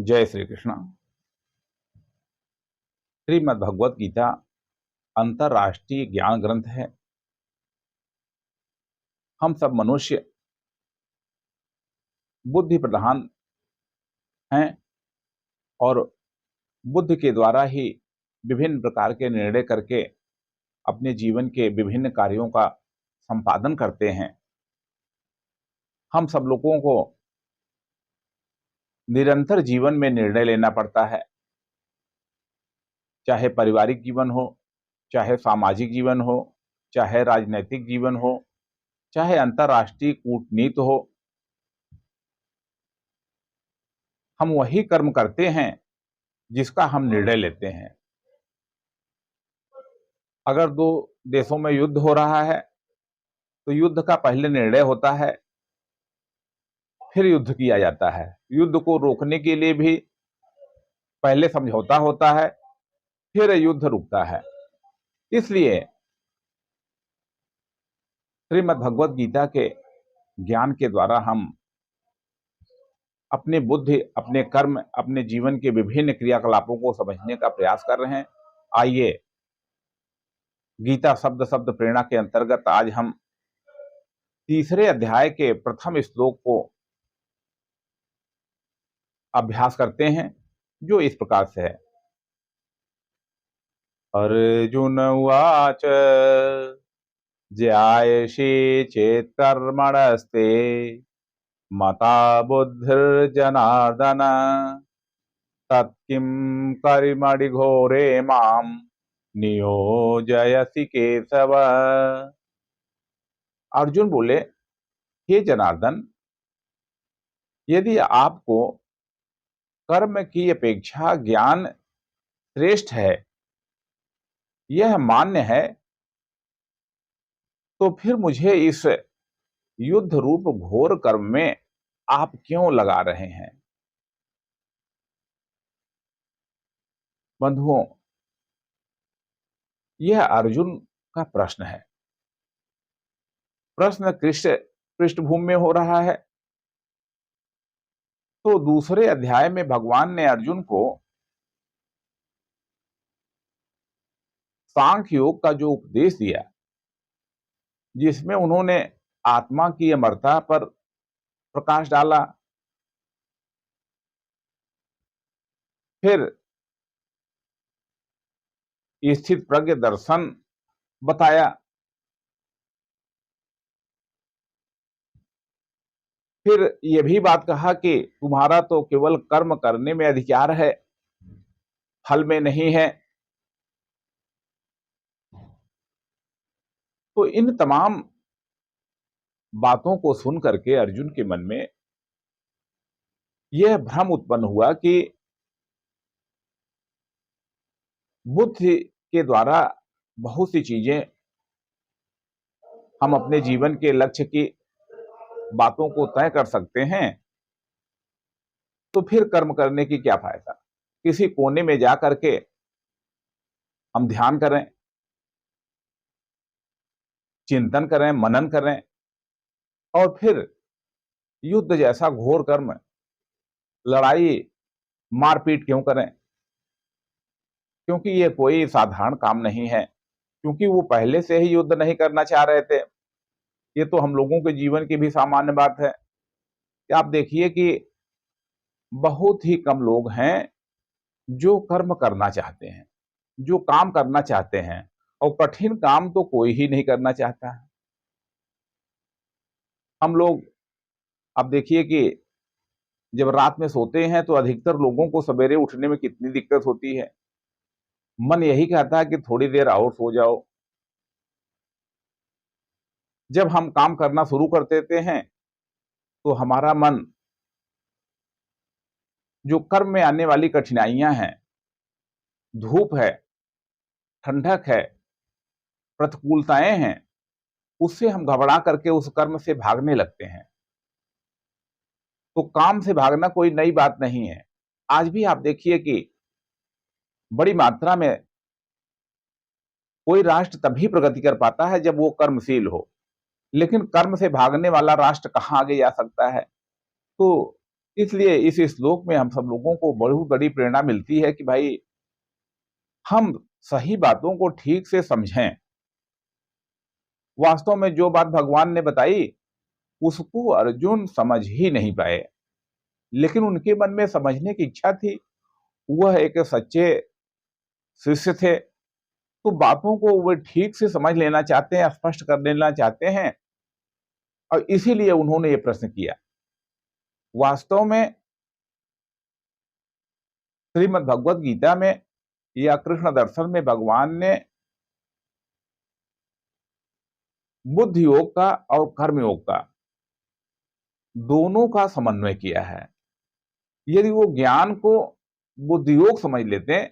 जय श्री कृष्ण। श्रीमद् भगवत गीता अंतर्राष्ट्रीय ज्ञान ग्रंथ है। हम सब मनुष्य बुद्धि प्रधान हैं और बुद्धि के द्वारा ही विभिन्न प्रकार के निर्णय करके अपने जीवन के विभिन्न कार्यों का संपादन करते हैं। हम सब लोगों को निरंतर जीवन में निर्णय लेना पड़ता है, चाहे पारिवारिक जीवन हो, चाहे सामाजिक जीवन हो, चाहे राजनैतिक जीवन हो, चाहे अंतर्राष्ट्रीय कूटनीति हो। हम वही कर्म करते हैं जिसका हम निर्णय लेते हैं। अगर दो देशों में युद्ध हो रहा है तो युद्ध का पहले निर्णय होता है, फिर युद्ध किया जाता है। युद्ध को रोकने के लिए भी पहले समझौता होता है, फिर युद्ध रुकता है। इसलिए श्रीमद् भगवत गीता के ज्ञान के द्वारा हम अपनी बुद्धि, अपने कर्म, अपने जीवन के विभिन्न क्रियाकलापों को समझने का प्रयास कर रहे हैं। आइए गीता शब्द शब्द प्रेरणा के अंतर्गत आज हम तीसरे अध्याय के प्रथम श्लोक को अभ्यास करते हैं, जो इस प्रकार से है। अर्जुन उवाच ज्यायसि चेत् कर्मणस्ते मता बुद्धिर्जनार्दन तत्किं कर्मणि घोरे मां नियोजयसि केशव। अर्जुन बोले, हे जनार्दन, यदि आपको कर्म की अपेक्षा ज्ञान श्रेष्ठ है, यह मान्य है, तो फिर मुझे इस युद्ध रूप घोर कर्म में आप क्यों लगा रहे हैं? बंधुओं, यह अर्जुन का प्रश्न है। प्रश्न कृष्ण पृष्ठभूमि में हो रहा है। तो दूसरे अध्याय में भगवान ने अर्जुन को सांख्य योग का जो उपदेश दिया, जिसमें उन्होंने आत्मा की अमरता पर प्रकाश डाला, फिर स्थित प्रज्ञ दर्शन बताया, फिर यह भी बात कहा कि तुम्हारा तो केवल कर्म करने में अधिकार है, फल में नहीं है। तो इन तमाम बातों को सुन करके अर्जुन के मन में यह भ्रम उत्पन्न हुआ कि बुद्धि के द्वारा बहुत सी चीजें हम अपने जीवन के लक्ष्य की बातों को तय कर सकते हैं, तो फिर कर्म करने की क्या फायदा? किसी कोने में जा करके हम ध्यान करें, चिंतन करें, मनन करें और फिर युद्ध जैसा घोर कर्म, लड़ाई मारपीट क्यों करें? क्योंकि ये कोई साधारण काम नहीं है। क्योंकि वो पहले से ही युद्ध नहीं करना चाह रहे थे। ये तो हम लोगों के जीवन की भी सामान्य बात है कि आप देखिए कि बहुत ही कम लोग हैं जो कर्म करना चाहते हैं, जो काम करना चाहते हैं, और कठिन काम तो कोई ही नहीं करना चाहता है। हम लोग अब देखिए कि जब रात में सोते हैं तो अधिकतर लोगों को सवेरे उठने में कितनी दिक्कत होती है। मन यही कहता है कि थोड़ी देर और सो जाओ। जब हम काम करना शुरू कर देते हैं तो हमारा मन जो कर्म में आने वाली कठिनाइयां हैं, धूप है, ठंडक है, प्रतिकूलताएं हैं, उससे हम घबरा करके उस कर्म से भागने लगते हैं। तो काम से भागना कोई नई बात नहीं है। आज भी आप देखिए कि बड़ी मात्रा में कोई राष्ट्र तभी प्रगति कर पाता है जब वो कर्मशील हो, लेकिन कर्म से भागने वाला राष्ट्र कहां आगे जा सकता है? तो इसलिए इस श्लोक में हम सब लोगों को बहुत बड़ी प्रेरणा मिलती है कि भाई हम सही बातों को ठीक से समझें। वास्तव में जो बात भगवान ने बताई उसको अर्जुन समझ ही नहीं पाए, लेकिन उनके मन में समझने की इच्छा थी। वह एक सच्चे शिष्य थे, तो बातों को वे ठीक से समझ लेना चाहते हैं, स्पष्ट कर लेना चाहते हैं, और इसीलिए उन्होंने ये प्रश्न किया। वास्तव में श्रीमद् भगवत गीता में या कृष्ण दर्शन में भगवान ने बुद्धि योग का और कर्म योग का दोनों का समन्वय किया है। यदि वो ज्ञान को बुद्धि योग समझ लेते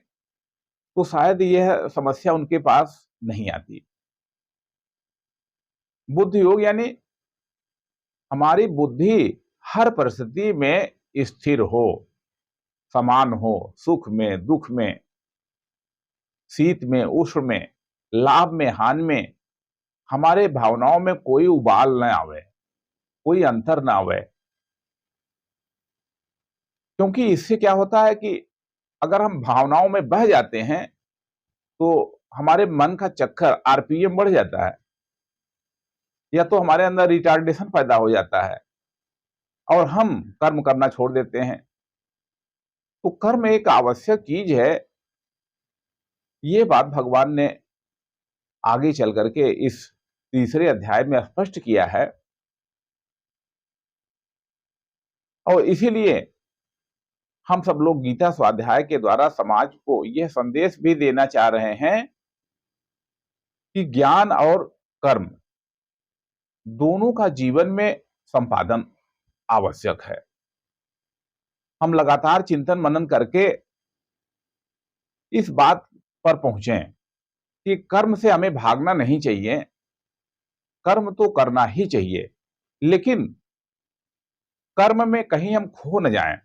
तो शायद यह समस्या उनके पास नहीं आती। बुद्धि योग यानी हमारी बुद्धि हर परिस्थिति में स्थिर हो, समान हो, सुख में, दुख में, शीत में, उष्ण में, लाभ में, हानि में, हमारे भावनाओं में कोई उबाल न आवे, कोई अंतर न आवे। क्योंकि इससे क्या होता है कि अगर हम भावनाओं में बह जाते हैं तो हमारे मन का चक्कर आरपीएम बढ़ जाता है, या तो हमारे अंदर रिटार्डेशन पैदा हो जाता है और हम कर्म करना छोड़ देते हैं। तो कर्म एक आवश्यक चीज है, ये बात भगवान ने आगे चल करके इस तीसरे अध्याय में स्पष्ट किया है। और इसीलिए हम सब लोग गीता स्वाध्याय के द्वारा समाज को यह संदेश भी देना चाह रहे हैं कि ज्ञान और कर्म दोनों का जीवन में संपादन आवश्यक है। हम लगातार चिंतन मनन करके इस बात पर पहुंचे कि कर्म से हमें भागना नहीं चाहिए, कर्म तो करना ही चाहिए, लेकिन कर्म में कहीं हम खो न जाएं,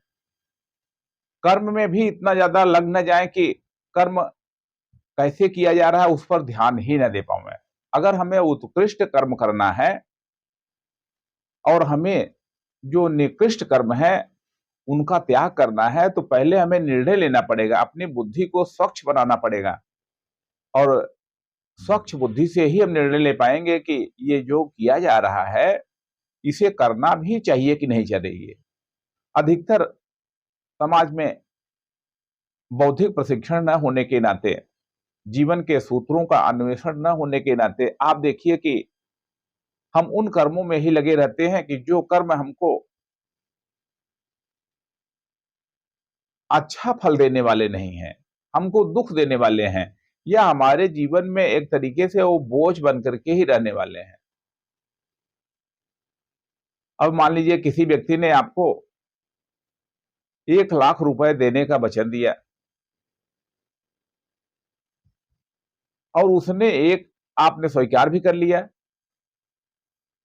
कर्म में भी इतना ज्यादा लग न जाएं कि कर्म कैसे किया जा रहा है उस पर ध्यान ही न दे पाऊं। अगर हमें उत्कृष्ट कर्म करना है और हमें जो निकृष्ट कर्म है उनका त्याग करना है, तो पहले हमें निर्णय लेना पड़ेगा, अपनी बुद्धि को स्वच्छ बनाना पड़ेगा। और स्वच्छ बुद्धि से ही हम निर्णय ले पाएंगे कि ये जो किया जा रहा है इसे करना भी चाहिए कि नहीं चाहिए। अधिकतर समाज में बौद्धिक प्रशिक्षण न होने के नाते, जीवन के सूत्रों का अन्वेषण न होने के नाते आप देखिए कि हम उन कर्मों में ही लगे रहते हैं कि जो कर्म हमको अच्छा फल देने वाले नहीं हैं, हमको दुख देने वाले हैं, या हमारे जीवन में एक तरीके से वो बोझ बन करके ही रहने वाले हैं। अब मान लीजिए किसी व्यक्ति ने आपको 1 लाख रुपए देने का वचन दिया और उसने एक आपने स्वीकार भी कर लिया।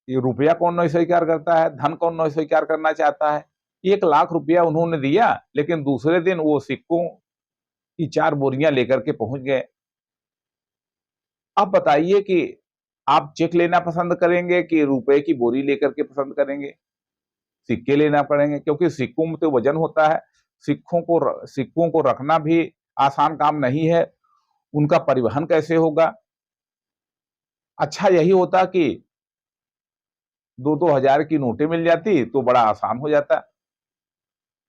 ये रुपया कौन नहीं स्वीकार करता है, धन कौन नहीं स्वीकार करना चाहता है। 1 लाख रुपया उन्होंने दिया, लेकिन दूसरे दिन वो सिक्कों की 4 बोरियां लेकर के पहुंच गए। अब बताइए कि आप चेक लेना पसंद करेंगे कि रुपए की बोरी लेकर के पसंद करेंगे? सिक्के लेना पड़ेंगे, क्योंकि सिक्कों में तो वजन होता है। सिक्कों को रखना भी आसान काम नहीं है, उनका परिवहन कैसे होगा। अच्छा यही होता कि 2-2 हजार की नोटें मिल जाती तो बड़ा आसान हो जाता।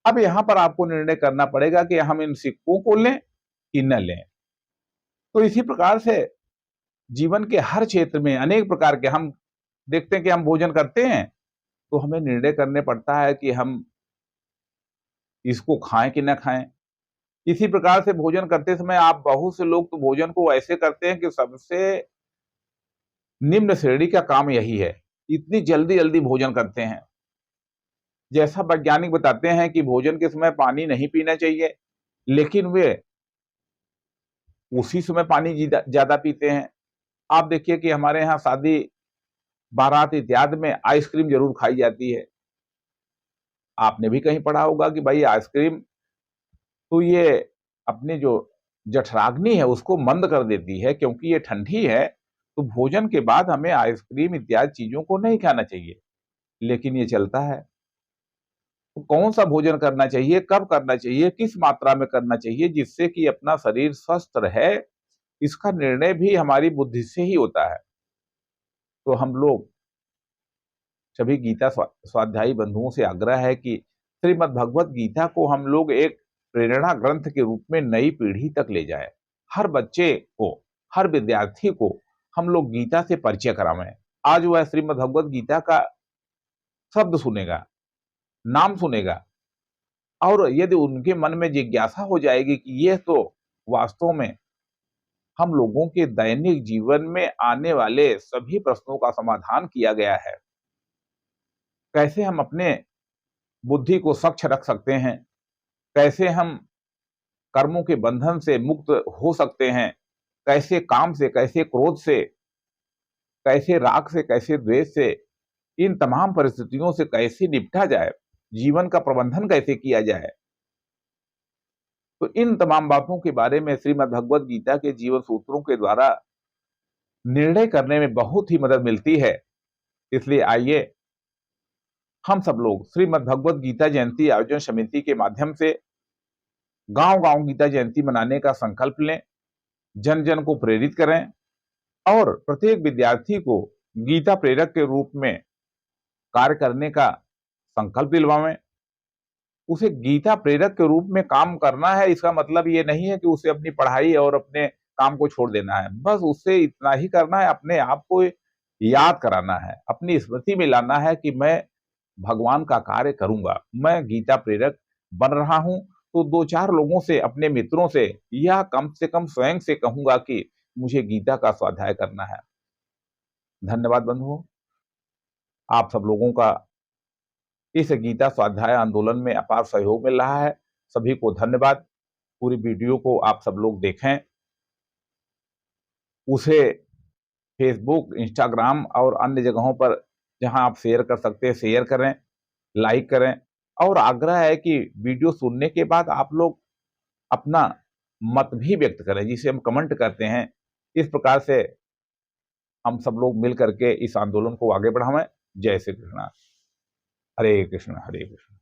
अब यहां पर आपको निर्णय करना पड़ेगा कि हम इन सिक्कों को लें कि न लें। तो इसी प्रकार से जीवन के हर क्षेत्र में अनेक प्रकार के हम देखते हैं कि हम भोजन करते हैं तो हमें निर्णय करने पड़ता है कि हम इसको खाएं कि न खाएं। इसी प्रकार से भोजन करते समय आप बहुत से लोग तो भोजन को ऐसे करते हैं कि सबसे निम्न श्रेणी का काम यही है, इतनी जल्दी जल्दी भोजन करते हैं। जैसा वैज्ञानिक बताते हैं कि भोजन के समय पानी नहीं पीना चाहिए, लेकिन वे उसी समय पानी ज्यादा पीते हैं। आप देखिए कि हमारे यहाँ शादी, बारात इत्यादि में आइसक्रीम जरूर खाई जाती है। आपने भी कहीं पढ़ा होगा कि भाई आइसक्रीम तो ये अपनी जो जठराग्नि है उसको मंद कर देती है, क्योंकि ये ठंडी है। तो भोजन के बाद हमें आइसक्रीम इत्यादि चीजों को नहीं खाना चाहिए, लेकिन ये चलता है। कौन सा भोजन करना चाहिए, कब करना चाहिए, किस मात्रा में करना चाहिए, जिससे कि अपना शरीर स्वस्थ रहे, इसका निर्णय भी हमारी बुद्धि से ही होता है। तो हम लोग सभी गीता स्वाध्यायी बंधुओं से आग्रह है कि श्रीमद् भगवत गीता को हम लोग एक प्रेरणा ग्रंथ के रूप में नई पीढ़ी तक ले जाएं। हर बच्चे को, हर विद्यार्थी को हम लोग गीता से परिचय करावें। आज वह श्रीमद् भगवत गीता का शब्द सुनेगा, नाम सुनेगा, और यदि उनके मन में जिज्ञासा हो जाएगी कि यह तो वास्तव में हम लोगों के दैनिक जीवन में आने वाले सभी प्रश्नों का समाधान किया गया है, कैसे हम अपने बुद्धि को स्वच्छ रख सकते हैं, कैसे हम कर्मों के बंधन से मुक्त हो सकते हैं, कैसे काम से, कैसे क्रोध से, कैसे राग से, कैसे द्वेष से, इन तमाम परिस्थितियों से कैसे निपटा जाए, जीवन का प्रबंधन कैसे किया जाए। तो इन तमाम बातों के बारे में श्रीमद् भगवत गीता के जीवन सूत्रों के द्वारा निर्णय करने में बहुत ही मदद मिलती है। इसलिए आइए हम सब लोग श्रीमद् भगवत गीता जयंती आयोजन समिति के माध्यम से गांव-गांव गीता जयंती मनाने का संकल्प लें, जन-जन को प्रेरित करें और प्रत्येक विद्यार्थी को गीता प्रेरक के रूप में कार्य करने का संकल्प दिलवाएं। उसे गीता प्रेरक के रूप में काम करना है, इसका मतलब ये नहीं है कि उसे अपनी पढ़ाई और अपने काम को छोड़ देना है। बस उससे इतना ही करना है, अपने आप को याद कराना है, अपनी स्मृति में लाना है कि मैं भगवान का कार्य करूंगा, मैं गीता प्रेरक बन रहा हूं। तो 2-4 लोगों से, अपने मित्रों से या कम से कम स्वयं से कहूंगा कि मुझे गीता का स्वाध्याय करना है। धन्यवाद बंधुओं, आप सब लोगों का इस गीता स्वाध्याय आंदोलन में अपार सहयोग मिल रहा है। सभी को धन्यवाद। पूरी वीडियो को आप सब लोग देखें, उसे फेसबुक, इंस्टाग्राम और अन्य जगहों पर जहां आप शेयर कर सकते हैं शेयर करें, लाइक करें, और आग्रह है कि वीडियो सुनने के बाद आप लोग अपना मत भी व्यक्त करें, जिसे हम कमेंट कहते हैं। इस प्रकार से हम सब लोग मिल करके इस आंदोलन को आगे बढ़ाएं। जय श्री कृष्ण। हरे कृष्ण हरे कृष्ण।